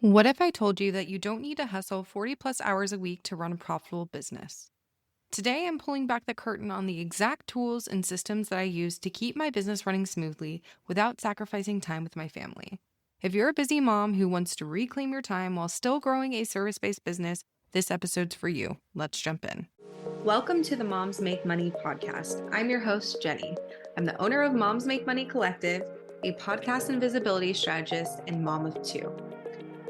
What if I told you that you don't need to hustle 40 plus hours a week to run a profitable business? Today, I'm pulling back the curtain on the exact tools and systems that I use to keep my business running smoothly without sacrificing time with my family. If you're a busy mom who wants to reclaim your time while still growing a service based business, this episode's for you. Let's jump in. Welcome to the Moms Make Money podcast. I'm your host, Jenny. I'm the owner of Moms Make Money Collective, a podcast and visibility strategist, and mom of two.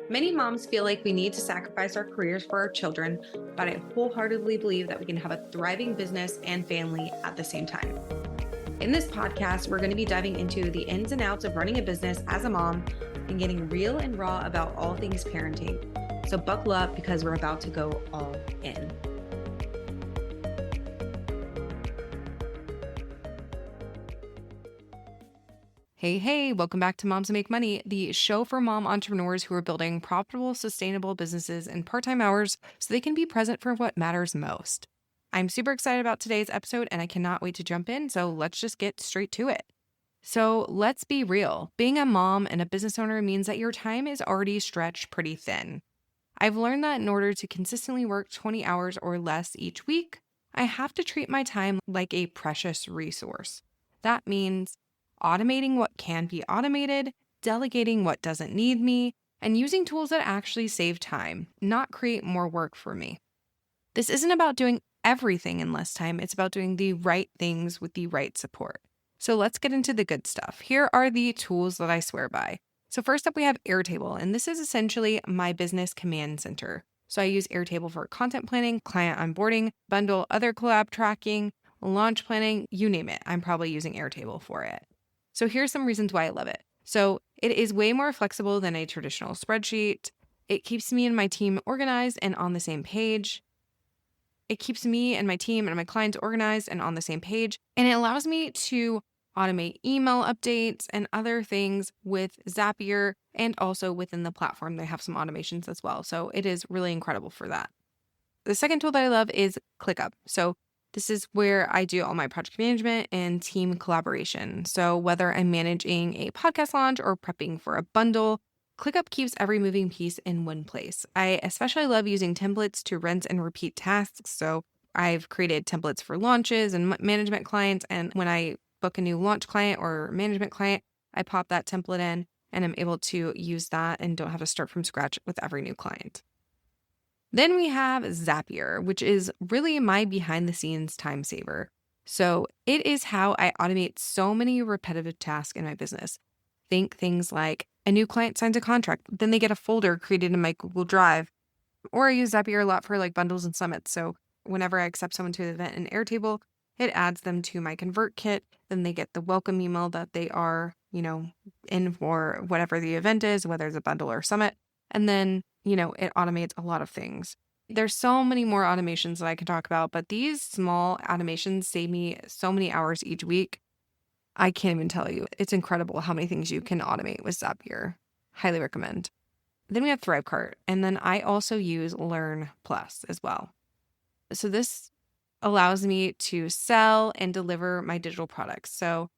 Many moms feel like we need to sacrifice our careers for our children, but I wholeheartedly believe that we can have a thriving business and family at the same time. In this podcast, we're going to be diving into the ins and outs of running a business as a mom and getting real and raw about all things parenting. So buckle up because we're about to go all in. Hey, welcome back to Moms Make Money, the show for mom entrepreneurs who are building profitable, sustainable businesses in part-time hours so they can be present for what matters most. I'm super excited about today's episode and I cannot wait to jump in, so let's just get straight to it. So let's be real. Being a mom and a business owner means that your time is already stretched pretty thin. I've learned that in order to consistently work 20 hours or less each week, I have to treat my time like a precious resource. That means automating what can be automated, delegating what doesn't need me, and using tools that actually save time, not create more work for me. This isn't about doing everything in less time, it's about doing the right things with the right support. So let's get into the good stuff. Here are the tools that I swear by. So first up, we have Airtable, and this is essentially my business command center. So I use Airtable for content planning, client onboarding, bundle, other collab tracking, launch planning, you name it. I'm probably using Airtable for it. So here's some reasons why I love it. So it is way more flexible than a traditional spreadsheet. It keeps me and my team organized and on the same page. It keeps me and my team and my clients organized and on the same page. And it allows me to automate email updates and other things with Zapier, and also within the platform, they have some automations as well. So it is really incredible for that. The second tool that I love is ClickUp. So this is where I do all my project management and team collaboration. So whether I'm managing a podcast launch or prepping for a bundle, ClickUp keeps every moving piece in one place. I especially love using templates to rinse and repeat tasks. So I've created templates for launches and management clients. And when I book a new launch client or management client, I pop that template in and I'm able to use that and don't have to start from scratch with every new client. Then we have Zapier, which is really my behind the scenes time saver. So it is how I automate so many repetitive tasks in my business. Think things like a new client signs a contract, then they get a folder created in my Google Drive. Or I use Zapier a lot for like bundles and summits. So whenever I accept someone to an event in Airtable, it adds them to my convert kit. Then they get the welcome email that they are, in for whatever the event is, whether it's a bundle or summit. And then, it automates a lot of things. There's so many more automations that I can talk about, but these small automations save me so many hours each week. I can't even tell you. It's incredible how many things you can automate with Zapier. Highly recommend. Then we have Thrivecart, and then I also use Learn Plus as well. So this allows me to sell and deliver my digital products. So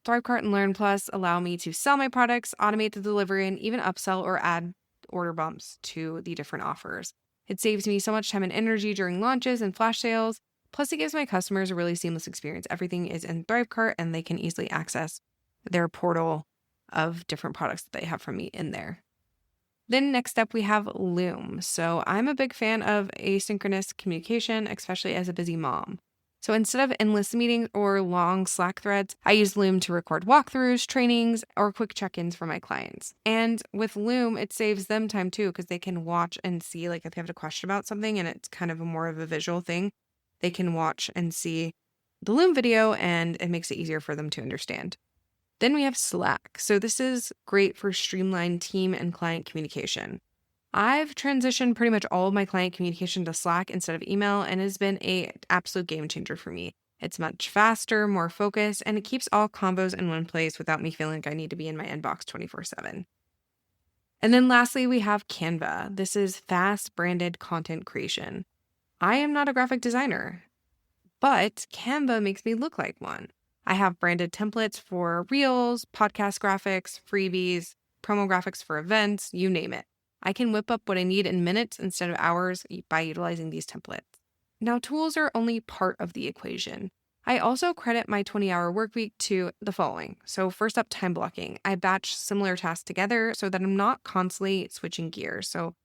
Thrivecart and Learn Plus allow me to sell my products, automate the delivery, and even upsell or add order bumps to the different offers. It saves me so much time and energy during launches and flash sales. Plus, it gives my customers a really seamless experience. Everything is in Thrivecart and they can easily access their portal of different products that they have from me in there. Then next up, we have Loom. So I'm a big fan of asynchronous communication, especially as a busy mom. So instead of endless meetings or long Slack threads, I use Loom to record walkthroughs, trainings, or quick check-ins for my clients. And with Loom, it saves them time too, because they can watch and see, like if they have a question about something and it's kind of more of a visual thing, they can watch and see the Loom video and it makes it easier for them to understand. Then we have Slack. So this is great for streamlined team and client communication. I've transitioned pretty much all of my client communication to Slack instead of email, and it has been an absolute game changer for me. It's much faster, more focused, and it keeps all combos in one place without me feeling like I need to be in my inbox 24/7. And then lastly, we have Canva. This is fast branded content creation. I am not a graphic designer, but Canva makes me look like one. I have branded templates for reels, podcast graphics, freebies, promo graphics for events, you name it. I can whip up what I need in minutes instead of hours by utilizing these templates. Now, tools are only part of the equation. I also credit my 20-hour work week to the following. So first up, time blocking. I batch similar tasks together so that I'm not constantly switching gears. So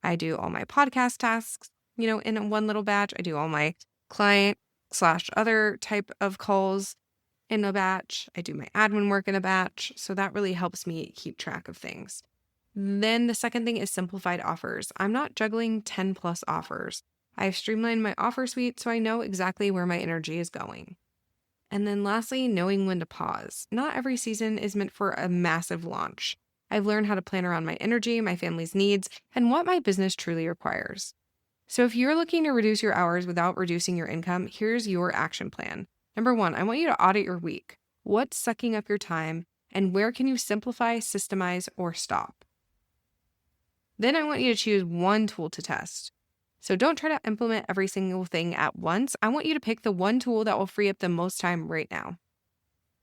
I do all my podcast tasks, in one little batch. I do all my client/other type of calls in a batch. I do my admin work in a batch. So that really helps me keep track of things. Then the second thing is simplified offers. I'm not juggling 10 plus offers. I've streamlined my offer suite so I know exactly where my energy is going. And then lastly, knowing when to pause. Not every season is meant for a massive launch. I've learned how to plan around my energy, my family's needs, and what my business truly requires. So if you're looking to reduce your hours without reducing your income, here's your action plan. Number 1, I want you to audit your week. What's sucking up your time, and where can you simplify, systemize, or stop? Then I want you to choose one tool to test. So don't try to implement every single thing at once. I want you to pick the one tool that will free up the most time right now.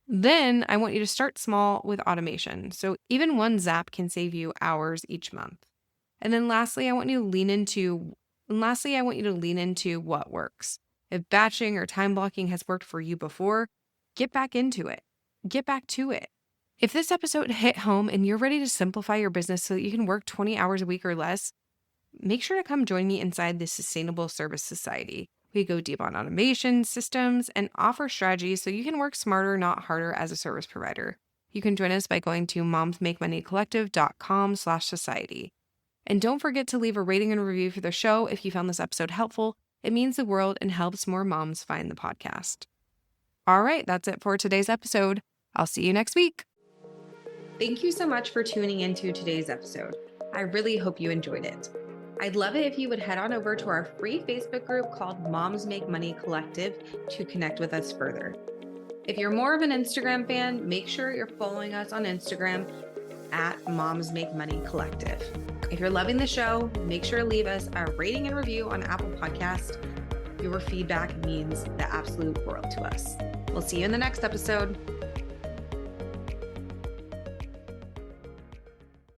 Then I want you to start small with automation. So even one Zap can save you hours each month. And then lastly, I want you to lean into what works. If batching or time blocking has worked for you before, get back into it. Get back to it. If this episode hit home and you're ready to simplify your business so that you can work 20 hours a week or less, make sure to come join me inside the Sustainable Service Society. We go deep on automation, systems, and offer strategies so you can work smarter, not harder as a service provider. You can join us by going to momsmakemoneycollective.com/society. And don't forget to leave a rating and review for the show if you found this episode helpful. It means the world and helps more moms find the podcast. All right, that's it for today's episode. I'll see you next week. Thank you so much for tuning into today's episode. I really hope you enjoyed it. I'd love it if you would head on over to our free Facebook group called Moms Make Money Collective to connect with us further. If you're more of an Instagram fan, make sure you're following us on Instagram at Moms Make Money Collective. If you're loving the show, make sure to leave us a rating and review on Apple Podcasts. Your feedback means the absolute world to us. We'll see you in the next episode.